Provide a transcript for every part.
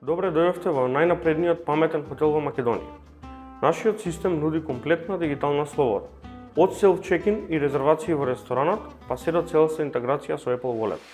Добре дојдовте во најнапредниот паметен хотел во Македонија. Нашиот систем нуди комплетна дигитална слобода, од селф-чекин и резервации во ресторанот, па се до целоста интеграција со Apple Wallet.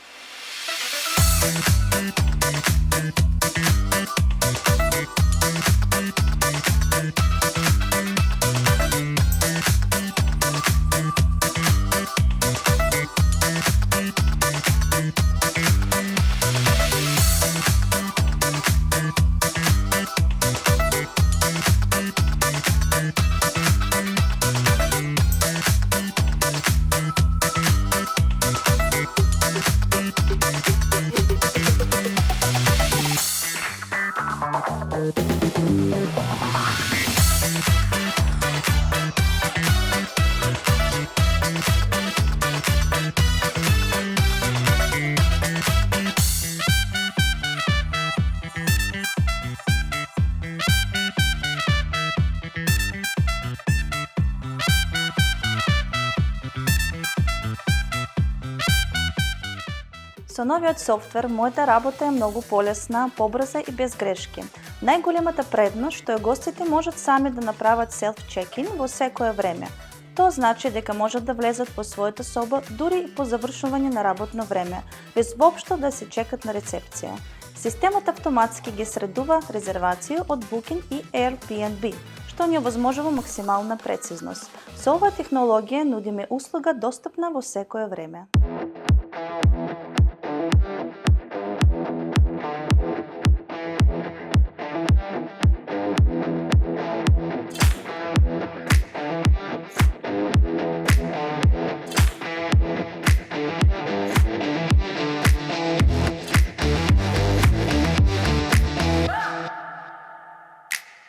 Со новиот софтвер, мојата работа е многу полесна, побрза и без грешки. Најголемата предност што е гостите можат сами да направат селф-чекин во секое време. Тоа значи дека можат да влезат во својата соба дури и по завршување на работно време, без воопшто да се чекат на рецепција. Системот автоматски ги средува резервации од Booking и Airbnb, што ни овозможува максимална прецизност. Со оваа технологија нудиме услуга достапна во секое време.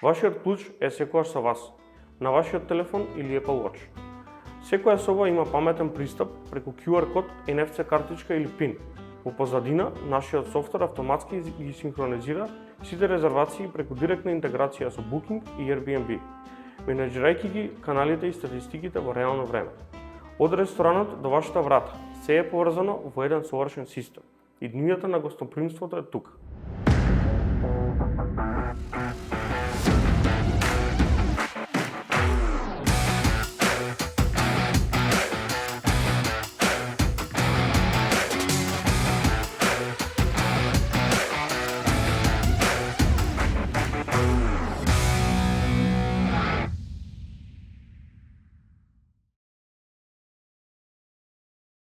Вашиот клуч е секогаш со вас, на вашиот телефон или Apple Watch. Секоја соба има паметен пристап преку QR код, NFC картичка или PIN. Во позадина, нашиот софтвер автоматски ги синхронизира сите резервации преку директна интеграција со Booking и Airbnb, менеџирајќи ги каналите и статистиките во реално време. Од ресторанот до вашата врата, се е поврзано во еден совршен систем и днината на гостопримството е тука.